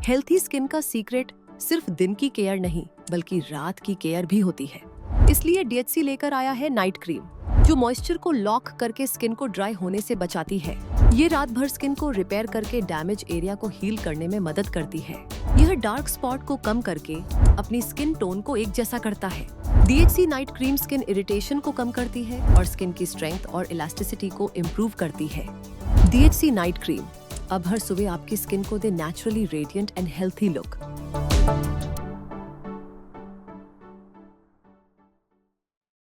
Healthy skin का secret सिर्फ दिन की केयर नहीं बल्कि रात की केयर भी होती है। इसलिए DHC लेकर आया है नाइट क्रीम, जो मॉइस्चर को लॉक करके स्किन को ड्राई होने से बचाती है। ये रात भर स्किन को रिपेयर करके डैमेज एरिया को हील करने में मदद करती है। यह डार्क स्पॉट को कम करके अपनी स्किन टोन को एक जैसा करता है। DHC night cream skin irritation को कम करती है और स्किन की स्ट्रेंथ और इलास्टिसिटी को इम्प्रूव करती है। DHC नाइट क्रीम अब हर सुबह आपकी स्किन को दे naturally radiant and healthy look.